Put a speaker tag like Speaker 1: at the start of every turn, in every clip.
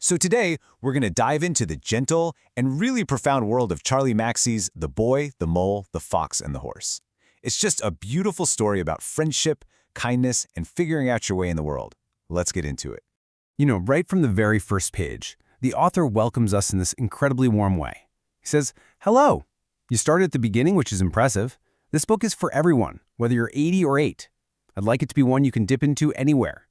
Speaker 1: So today, we're going to dive into the gentle and really profound world of Charlie Mackesy's The Boy, the Mole, the Fox, and the Horse. It's just a beautiful story about friendship, kindness, and figuring out your way in the world. Let's get into it.
Speaker 2: Right from the very first page, the author welcomes us in this incredibly warm way. He says, "Hello. You started at the beginning, which is impressive. This book is for everyone, whether you're 80 or 8. I'd like it to be one you can dip into anywhere."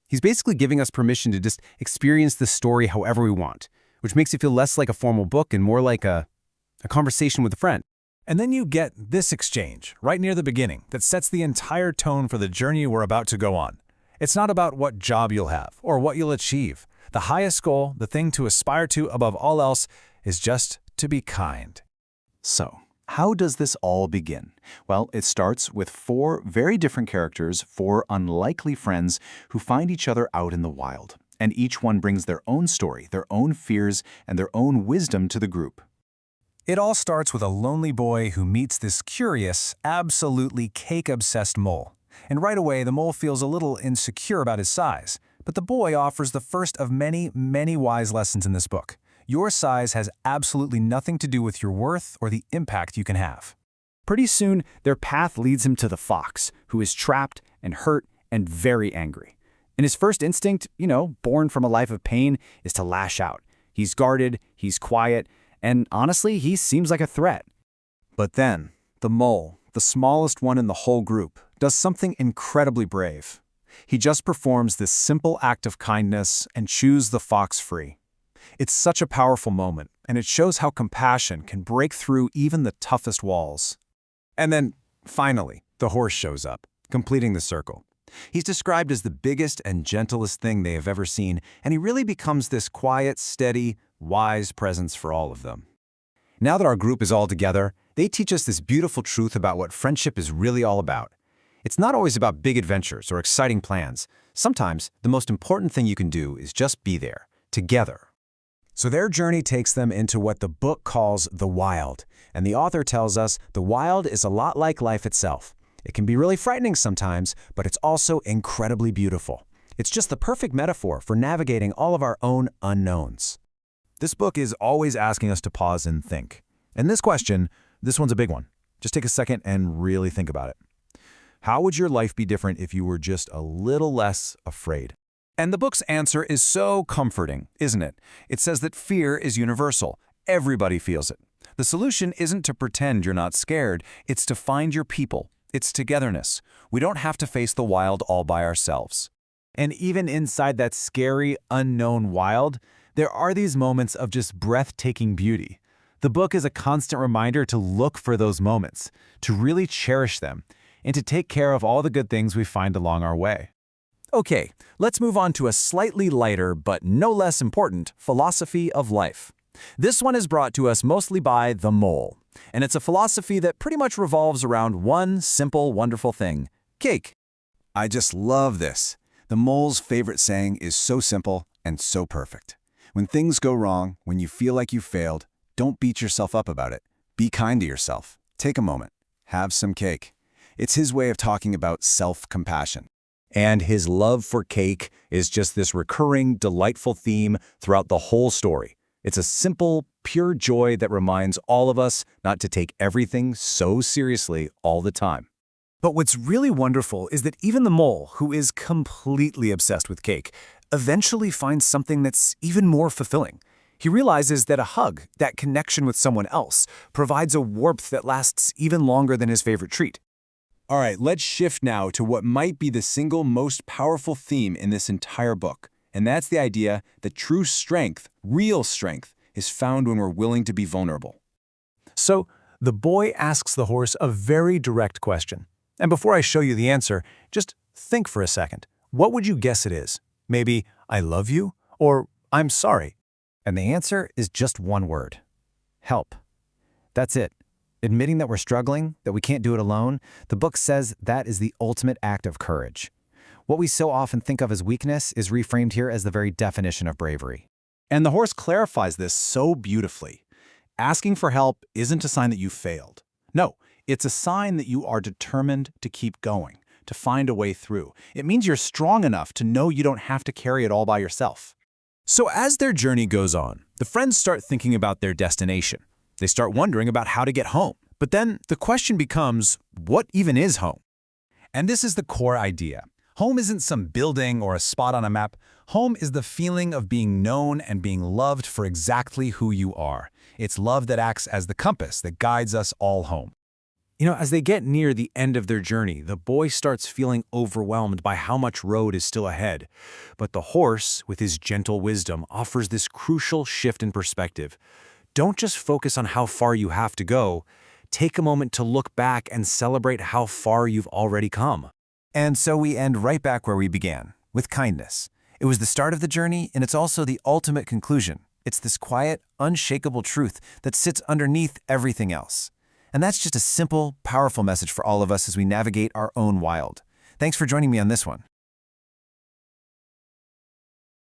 Speaker 2: He's basically giving us permission to just experience the story however we want, which makes it feel less like a formal book and more like a conversation with a friend.
Speaker 3: And then you get this exchange right near the beginning that sets the entire tone for the journey we're about to go on. It's not about what job you'll have or what you'll achieve. The highest goal, the thing to aspire to above all else, is just to be kind.
Speaker 1: So, how does this all begin? Well, it starts with 4 very different characters, 4 unlikely friends who find each other out in the wild. And each one brings their own story, their own fears, and their own wisdom to the group.
Speaker 3: It all starts with a lonely boy who meets this curious, absolutely cake-obsessed mole. And right away, the mole feels a little insecure about his size. But the boy offers the first of many, many wise lessons in this book. Your size has absolutely nothing to do with your worth or the impact you can have.
Speaker 4: Pretty soon, their path leads him to the fox, who is trapped and hurt and very angry. And his first instinct, born from a life of pain, is to lash out. He's guarded, he's quiet, and honestly, he seems like a threat.
Speaker 5: But then, the mole, the smallest one in the whole group, does something incredibly brave. He just performs this simple act of kindness and chews the fox free. It's such a powerful moment, and it shows how compassion can break through even the toughest walls.
Speaker 1: And then, finally, the horse shows up, completing the circle. He's described as the biggest and gentlest thing they have ever seen, and he really becomes this quiet, steady, wise presence for all of them. Now that our group is all together, they teach us this beautiful truth about what friendship is really all about. It's not always about big adventures or exciting plans. Sometimes, the most important thing you can do is just be there, together. So their journey takes them into what the book calls the wild. And the author tells us the wild is a lot like life itself. It can be really frightening sometimes, but it's also incredibly beautiful. It's just the perfect metaphor for navigating all of our own unknowns. This book is always asking us to pause and think. And this question, this one's a big one. Just take a second and really think about it. How would your life be different if you were just a little less afraid? And the book's answer is so comforting, isn't it? It says that fear is universal. Everybody feels it. The solution isn't to pretend you're not scared. It's to find your people. It's togetherness. We don't have to face the wild all by ourselves. And even inside that scary, unknown wild, there are these moments of just breathtaking beauty. The book is a constant reminder to look for those moments, to really cherish them, and to take care of all the good things we find along our way. Okay, let's move on to a slightly lighter, but no less important, philosophy of life. This one is brought to us mostly by the mole, and it's a philosophy that pretty much revolves around one simple, wonderful thing: cake. I just love this. The mole's favorite saying is so simple and so perfect. When things go wrong, when you feel like you failed, don't beat yourself up about it. Be kind to yourself. Take a moment. Have some cake. It's his way of talking about self-compassion. And his love for cake is just this recurring, delightful theme throughout the whole story. It's a simple, pure joy that reminds all of us not to take everything so seriously all the time. But what's really wonderful is that even the mole, who is completely obsessed with cake, eventually finds something that's even more fulfilling. He realizes that a hug, that connection with someone else, provides a warmth that lasts even longer than his favorite treat. All right, let's shift now to what might be the single most powerful theme in this entire book, and that's the idea that true strength, real strength, is found when we're willing to be vulnerable.
Speaker 3: So, the boy asks the horse a very direct question. And before I show you the answer, just think for a second. What would you guess it is? Maybe, "I love you," or "I'm sorry."
Speaker 4: And the answer is just one word: help. That's it. Admitting that we're struggling, that we can't do it alone, the book says that is the ultimate act of courage. What we so often think of as weakness is reframed here as the very definition of bravery.
Speaker 1: And the horse clarifies this so beautifully. Asking for help isn't a sign that you failed. No, it's a sign that you are determined to keep going, to find a way through. It means you're strong enough to know you don't have to carry it all by yourself.
Speaker 3: So as their journey goes on, the friends start thinking about their destination. They start wondering about how to get home. But then the question becomes, what even is home? And this is the core idea. Home isn't some building or a spot on a map. Home is the feeling of being known and being loved for exactly who you are. It's love that acts as the compass that guides us all home.
Speaker 2: As they get near the end of their journey, the boy starts feeling overwhelmed by how much road is still ahead. But the horse, with his gentle wisdom, offers this crucial shift in perspective. Don't just focus on how far you have to go. Take a moment to look back and celebrate how far you've already come.
Speaker 1: And so we end right back where we began, with kindness. It was the start of the journey, and it's also the ultimate conclusion. It's this quiet, unshakable truth that sits underneath everything else. And that's just a simple, powerful message for all of us as we navigate our own wild. Thanks for joining me on this one.